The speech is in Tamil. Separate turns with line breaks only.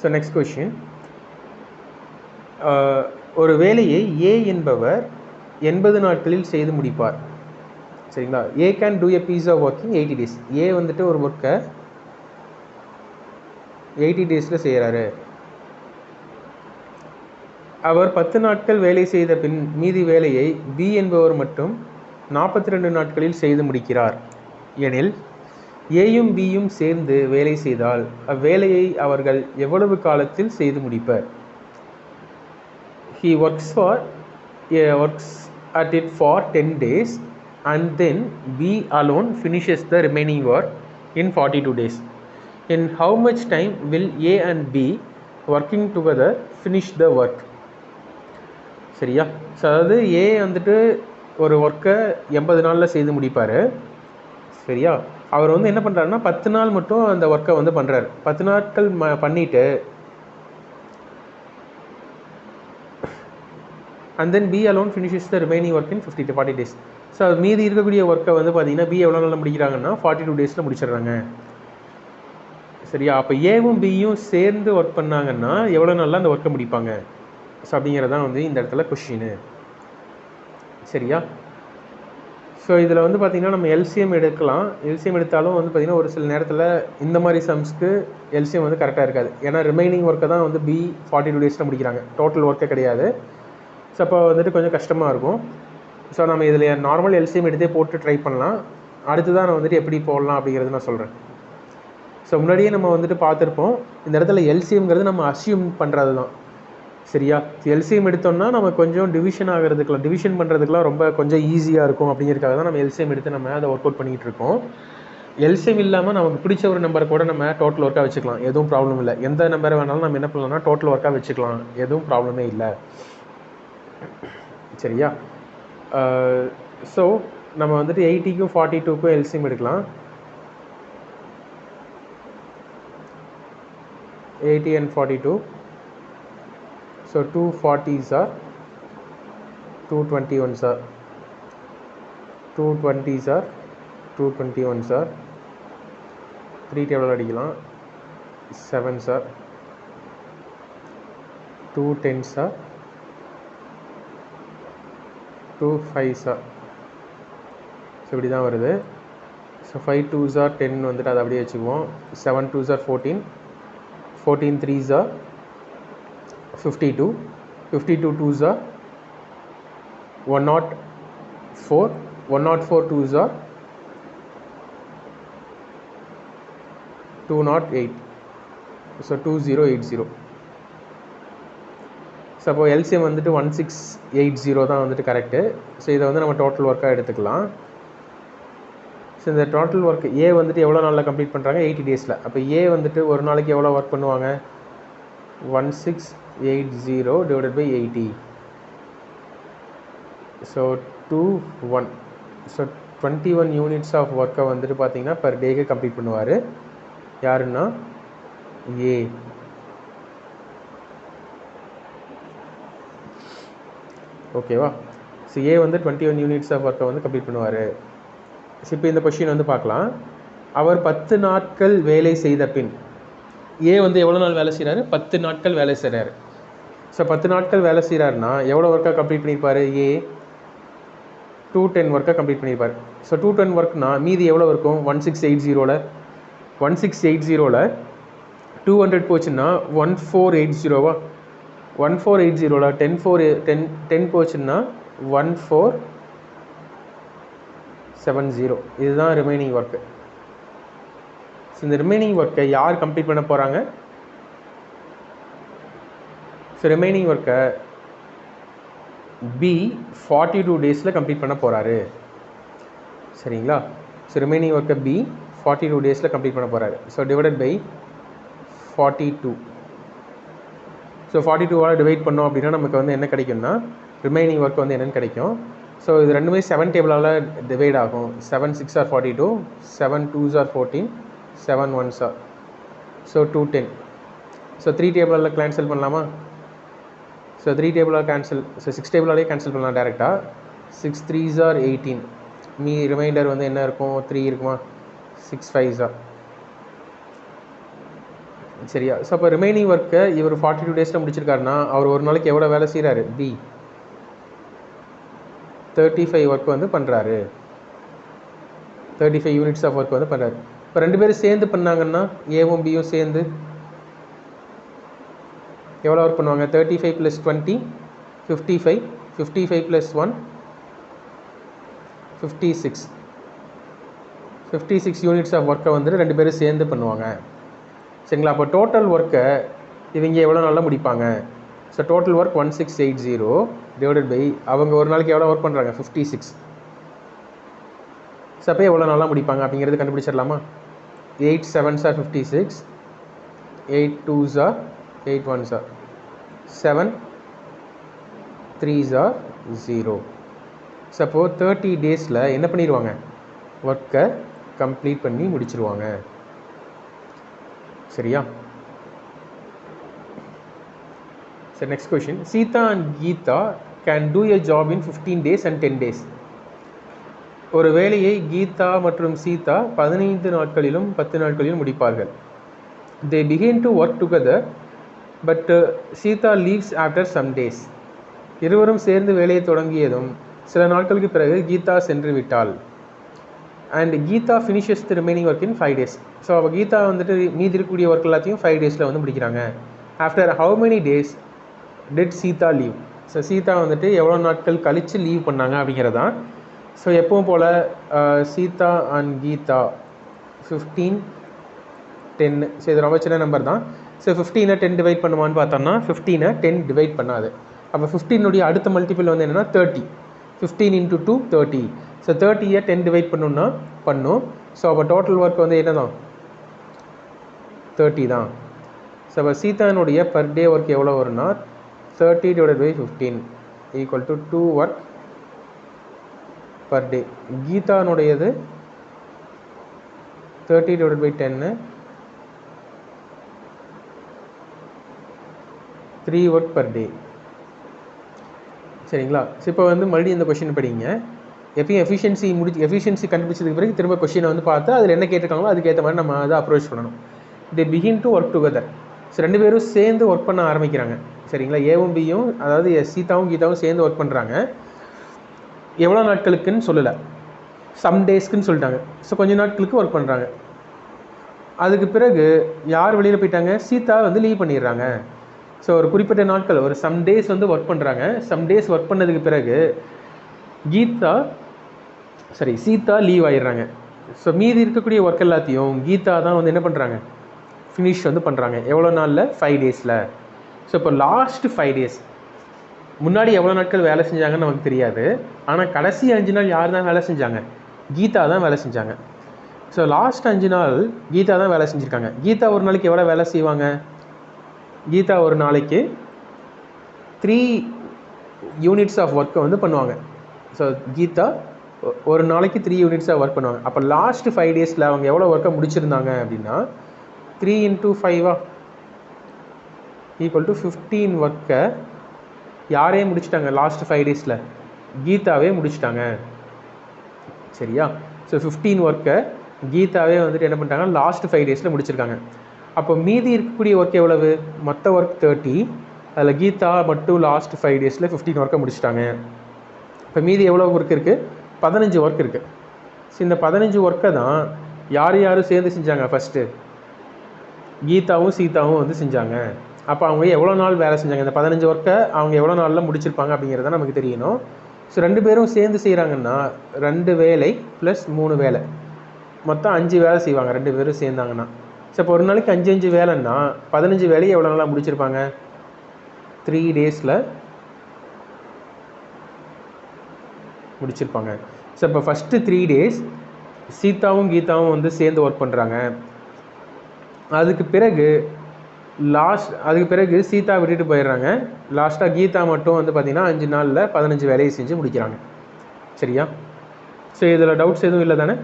ஸோ நெக்ஸ்ட் கொஷின், ஒரு வேலையை ஏ என்பவர் 80 நாட்களில் செய்து முடிப்பார். சரிங்களா? A can do a piece of working 80 days. A வந்துட்டு ஒரு ஒர்க்கை 80 days செய்கிறாரு. அவர் 10 நாட்கள் வேலை செய்த பின் மீதி வேலையை பி என்பவர் மட்டும் 42 நாட்களில் செய்து முடிக்கிறார் எனில் ஏயும் பியும் சேர்ந்து வேலை செய்தால் அவ்வேலையை அவர்கள் எவ்வளவு காலத்தில் செய்து முடிப்பர்? He works at it for 10 days and then B alone finishes the remaining work in 42 days. In how much time will A and B working together finish the work? சரியா? ஸோ அதாவது ஏ வந்துட்டு ஒரு ஒர்க்கை 80 நாளில் செய்து முடிப்பார். சரியா? அவர் வந்து என்ன பண்ணுறாருன்னா 10 நாள் மட்டும் அந்த ஒர்க்கை வந்து பண்ணுறாரு. 10 நாட்கள் பண்ணிவிட்டு and then B alone finishes the remaining work in 50 to 40 days. So மீதி இருக்கக்கூடிய ஒர்க்கை வந்து பார்த்தீங்கன்னா பி எவ்வளோ நாளில் முடிக்கிறாங்கன்னா 42 days முடிச்சிடுறாங்க. சரியா? அப்போ ஏவும் பியும் சேர்ந்து ஒர்க் பண்ணாங்கன்னா எவ்வளோ நாளில் அந்த ஒர்க்கை முடிப்பாங்க? ஸோ அப்படிங்கிறதான் வந்து இந்த இடத்துல கொஷின். சரியா? ஸோ இதில் வந்து பார்த்திங்கன்னா நம்ம எல்சிஎம் எடுக்கலாம். எல்சிஎம் எடுத்தாலும் வந்து பார்த்திங்கன்னா ஒரு சில நேரத்தில் இந்த மாதிரி சம்ஸ்க்கு எல்சிஎம் வந்து கரெக்டாக இருக்காது. ஏன்னா ரிமைனிங் ஒர்க்கை தான் வந்து பி 42 days முடிக்கிறாங்க, டோட்டல் ஒர்க்கே கிடையாது. ஸோ அப்போ வந்துட்டு கொஞ்சம் கஷ்டமாக இருக்கும். ஸோ நம்ம இதில் நார்மல் எல்சிஎம் எடுத்தே போட்டு ட்ரை பண்ணலாம். அடுத்து தான் நான் வந்துட்டு எப்படி போடலாம் அப்படிங்கிறது நான் சொல்கிறேன். ஸோ முன்னாடியே நம்ம வந்துட்டு பார்த்துருப்போம். இந்த இடத்துல எல்சிஎம்ங்கிறது நம்ம அஸ்யூம் பண்ணுறது தான். சரியா? எல்சிஎம் எடுத்தோம்னா நம்ம கொஞ்சம் டிவிஷன் பண்ணுறதுக்குலாம் ரொம்ப கொஞ்சம் ஈஸியாக இருக்கும் அப்படிங்கிறதுக்காக தான் நம்ம எல்சிஎம் எடுத்து நம்ம அதை ஒர்க் அவுட் பண்ணிக்கிட்டு இருக்கோம். எல்சிஎம் இல்லாமல் நமக்கு பிடிச்ச ஒரு நம்பரை கூட நம்ம டோட்டல் ஒர்க்காக வச்சுக்கலாம், எதுவும் ப்ராப்ளம் இல்லை. எந்த நம்பரை வேணாலும் நம்ம என்ன பண்ணலாம்னா டோட்டல் ஒர்க்காக வச்சுக்கலாம், எதுவும் ப்ராப்ளமே இல்லை. சரியா? ஸோ நம்ம வந்துட்டு 80க்கும் 42க்கும் எல்சிஎம் எடுக்கலாம். 80 and 42. So 240s are 221s are 220s are 221s are 3 table அடிக்கலாம். 7s are 2 10s are 2 5s are. So இப்படி தான் வருது. ஸோ 5 2s are 10 வந்துட்டு அதை அப்படியே வச்சுக்குவோம். 7 2s are 14, 14 3s are 52, 52 2s are 104, 104 2s are 208. So 2080. So அப்போ எல்சிஎம் வந்துட்டு 1680 தான் வந்துட்டு கரெக்டு. ஸோ இதை வந்து நம்ம டோட்டல் ஒர்க்காக எடுத்துக்கலாம். ஸோ இந்த டோட்டல் ஒர்க் ஏ வந்துட்டு எவ்வளோ நாளில் கம்ப்ளீட் பண்ணுறாங்க? 80 days. அப்போ ஏ வந்துட்டு ஒரு நாளைக்கு எவ்வளோ ஒர்க் பண்ணுவாங்க? 1680 divided by 80. So 21. So 21 units of ஒர்க்கை வந்துட்டு பார்த்தீங்கன்னா பர் டேக்கு கம்ப்ளீட் பண்ணுவார். யாருன்னா ஏ. ஓகேவா? ஸோ ஏ வந்து 21 யூனிட்ஸ் ஆஃப் ஒர்க்கை வந்து கம்ப்ளீட் பண்ணுவார். ஸோ இப்போ இந்த கொஷின் வந்து பார்க்கலாம். அவர் 10 நாட்கள் வேலை செய்த பின் ஏ வந்து எவ்வளோ நாள் வேலை செய்கிறாரு? 10 நாட்கள் வேலை செய்கிறாரு. ஸோ 10 நாட்கள் வேலை செய்கிறாருன்னா எவ்வளோ ஒர்க்காக கம்ப்ளீட் பண்ணியிருப்பார்? ஏ 210 ஒர்க்காக கம்ப்ளீட் பண்ணியிருப்பார். ஸோ 210 ஒர்க்னா மீதி எவ்வளோ இருக்கும்? 1680ல் 200 போச்சுன்னா 1480வா? 1480ல் 10 போச்சுன்னா 1470. இதுதான் ரிமைனிங் ஒர்க்கு. ஸோ இந்த ரிமைனிங் ஒர்க்கை யார் கம்ப்ளீட் பண்ண போகிறாங்க? ஸோ ரிமைனிங் ஒர்க்கை பி 42 days கம்ப்ளீட் பண்ண போகிறாரு. சரிங்களா? ஸோ ரிமைனிங் ஒர்க்கை பி 42 days கம்ப்ளீட் பண்ண போகிறாரு. So divided by 42. ஸோ 42வால் டிவைட் பண்ணோம் அப்படின்னா நமக்கு வந்து என்ன கிடைக்கும்னா ரிமைனிங் ஒர்க் வந்து என்னென்னு கிடைக்கும். ஸோ இது ரெண்டுமே 7 டேபிளால் டிவைட் ஆகும். 7 6 are 42, 7 2s are 14, 7 1s are. So 210. So 3 டேபிளால் கேன்சல் பண்ணலாமா? ஸோ 3 டேபிளாக கேன்சல், ஸோ 6 டேபிளாலே கேன்சல் பண்ணலாம் டேரெக்டாக. 6 3s are 18. ரிமைண்டர் வந்து என்ன இருக்கும்? 3 இருக்குமா? 6 5s are சரியா? ஸோ அப்போ ரிமைனிங் ஒர்க்கை இவர் 42 டேஸில் முடிச்சிருக்காருன்னா அவர் ஒரு நாளைக்கு எவ்வளோ வேலை செய்கிறாரு? பி 35 ஒர்க் வந்து பண்ணுறாரு, 35 யூனிட்ஸ் ஆஃப் ஒர்க் வந்து பண்ணுறாரு. இப்போ ரெண்டு பேரும் சேர்ந்து பண்ணாங்கன்னா ஏவும் பியும் சேர்ந்து எவ்வளோ ஒர்க் பண்ணுவாங்க? 35 + 20 55, 55 + 1 56, 56 யூனிட்ஸ் ஆஃப் ஒர்க்கை வந்துட்டு ரெண்டு பேரும் சேர்ந்து பண்ணுவாங்க. சரிங்களா? அப்போ டோட்டல் ஒர்க்கை இவங்க எவ்வளோ நாளில் முடிப்பாங்க? So total work 1680 divided by அவங்க ஒரு நாளைக்கு எவ்வளோ ஒர்க் பண்ணுறாங்க? 56. ஸோ அப்போ எவ்வளோ நாளாக முடிப்பாங்க அப்படிங்கிறது கண்டுபிடிச்சிடலாமா? 8 7s are 56, 8 2s are 8 1s are 7 3s are 0. So 30 டேஸில் என்ன பண்ணிடுவாங்க? ஒர்க்கை கம்ப்ளீட் பண்ணி முடிச்சிருவாங்க. சரியா? சரி, next question. Sita and Gita can do a job in 15 days and 10 days. ஒரு வேலையை கீதா மற்றும் சீதா 15 நாட்களிலும் 10 நாட்களிலும் முடிப்பார்கள். They begin to work together but Sita leaves after some days. இருவரும் சேர்ந்து வேலையை தொடங்கியதும் சில நாட்களுக்கு பிறகு கீதா சென்று விட்டாள். And Gita finishes the remaining work in 5 days. So அப்போ கீதா வந்துட்டு மீதி இருக்கக்கூடிய ஒர்க் எல்லாத்தையும் 5 daysல வந்து முடிக்கிறாங்க. After how many days did Sita leave? So Sita வந்துட்டு எவ்வளோ நாட்கள் கழித்து லீவ் பண்ணாங்க அப்படிங்கிறதான். ஸோ எப்பவும் போல் சீதா அண்ட் கீதா 15 10. ஸோ இது ரொம்ப சின்ன நம்பர் தான். ஸோ 15 10 டிவைட் பண்ணுவான்னு பார்த்தோம்னா 15 10 டிவைட் பண்ணாது. அப்போ 15 அடுத்த மல்டிபிள் வந்து என்னென்னா 30. 15 × 2 30. ஸோ 30 10 டிவைட் பண்ணணுன்னா பண்ணும். ஸோ அப்போ டோட்டல் ஒர்க் வந்து என்ன தான்? 30 தான். ஸோ அப்போ சீதானுடைய பர் டே ஒர்க் எவ்வளோ வரும்னா 30 / 15 = 2 ஒர்க் பர் டே. கீதானுடையது 30 / 10 3 ஒர்க் பர் டே. சரிங்களா? ஸோ இப்போ வந்து மறுபடியும் இந்த கொஷின் படிங்க. எப்பயும் எஃபிஷியன்சி கண்டுபிடிச்சதுக்கு பிறகு திரும்ப கொஷினை வந்து பார்த்து அதில் என்ன கேட்டிருக்காங்களோ அதுக்கேற்ற மாதிரி நம்ம அதை அப்ரோச் பண்ணணும். தே begin to work together. So ரெண்டு பேரும் சேர்ந்து ஒர்க் பண்ண ஆரம்பிக்கிறாங்க. சரிங்களா? ஏவும் பியும், அதாவது சீதாவும் கீதாவும் சேர்ந்து ஒர்க் பண்ணுறாங்க. எவ்வளோ நாட்களுக்குன்னு சொல்லலை, சம் டேஸ்க்குன்னு சொல்லிட்டாங்க. ஸோ கொஞ்சம் நாட்களுக்கு ஒர்க் பண்ணுறாங்க. அதுக்கு பிறகு யார் வெளியில் போயிட்டாங்க? சீதா வந்து லீவ் பண்ணிடுறாங்க. ஸோ ஒரு குறிப்பிட்ட நாட்கள், ஒரு சம் டேஸ் வந்து ஒர்க் பண்ணுறாங்க. சம் டேஸ் ஒர்க் பண்ணதுக்கு பிறகு சீதா லீவ் ஆயிடுறாங்க. ஸோ மீதி இருக்கக்கூடிய ஒர்க் எல்லாத்தையும் கீதா தான் வந்து என்ன பண்ணுறாங்க? ஃபினிஷ் வந்து பண்ணுறாங்க. எவ்வளோ நாளில்? 5 daysல. ஸோ இப்போ லாஸ்ட்டு 5 days, முன்னாடி எவ்வளோ நாட்கள் வேலை செஞ்சாங்கன்னு நமக்கு தெரியாது. ஆனால் கடைசி 5 நாள் யார் தான் வேலை செஞ்சாங்க? கீதா தான் வேலை செஞ்சாங்க. ஸோ லாஸ்ட் 5 நாள் கீதா தான் வேலை செஞ்சுருக்காங்க. கீதா ஒரு நாளைக்கு எவ்வளோ வேலை செய்வாங்க? கீதா ஒரு நாளைக்கு 3 யூனிட்ஸ் ஆஃப் ஒர்க்கை வந்து பண்ணுவாங்க. ஸோ கீதா ஒரு நாளைக்கு 3 யூனிட்ஸாக ஒர்க் பண்ணுவாங்க. அப்போ லாஸ்ட் 5 daysல அவங்க எவ்வளோ ஒர்க்கை முடிச்சிருந்தாங்க அப்படின்னா 3 × 5 = 15 ஒர்க்கை யாரே முடிச்சிட்டாங்க? லாஸ்ட் 5 daysல கீதாவே முடிச்சிட்டாங்க. சரியா? ஸோ 15 ஒர்க்கை கீதாவே வந்துட்டு என்ன பண்ணிட்டாங்க? லாஸ்ட் 5 daysல முடிச்சிருக்காங்க. அப்போ மீதி இருக்கக்கூடிய ஒர்க் எவ்வளவு? மொத்த ஒர்க் 30. அதில் கீதா மட்டும் லாஸ்ட் 5 daysல 15 ஒர்க்கை முடிச்சிட்டாங்க. இப்போ மீதி எவ்வளோ ஒர்க் இருக்குது? 15 ஒர்க் இருக்குது. ஸோ இந்த 15 ஒர்க்கை தான் யார் சேர்ந்து செஞ்சாங்க? ஃபஸ்ட்டு கீதாவும் சீதாவும் வந்து செஞ்சாங்க. அப்போ அவங்க எவ்வளோ நாள் வேலை செஞ்சாங்க? இந்த 15 ஒர்க்கை அவங்க எவ்வளோ நாளில் முடிச்சிருப்பாங்க அப்படிங்கிறத நமக்கு தெரியணும். ஸோ ரெண்டு பேரும் சேர்ந்து செய்கிறாங்கன்னா 2 வேலை + 3 வேலை, மொத்தம் 5 வேலை செய்வாங்க ரெண்டு பேரும் சேர்ந்தாங்கன்னா. ஸோ இப்போ ஒரு நாளைக்கு 5 வேலைன்னா 15 வேலையை எவ்வளோ நாளாக முடிச்சிருப்பாங்க? 3 daysல முடிச்சிருப்பாங்க. ஸோ இப்போ ஃபஸ்ட்டு 3 days சீதாவும் கீதாவும் வந்து சேர்ந்து ஒர்க் பண்ணுறாங்க. அதுக்கு பிறகு சீதா விட்டுட்டு போயிடுறாங்க. லாஸ்ட்டாக கீதா மட்டும் வந்து பார்த்திங்கன்னா 5 நாளில் 15 வேலையை செஞ்சு முடிக்கிறாங்க. சரியா? ஸோ இதில் டவுட்ஸ் எதுவும் இல்லை தானே?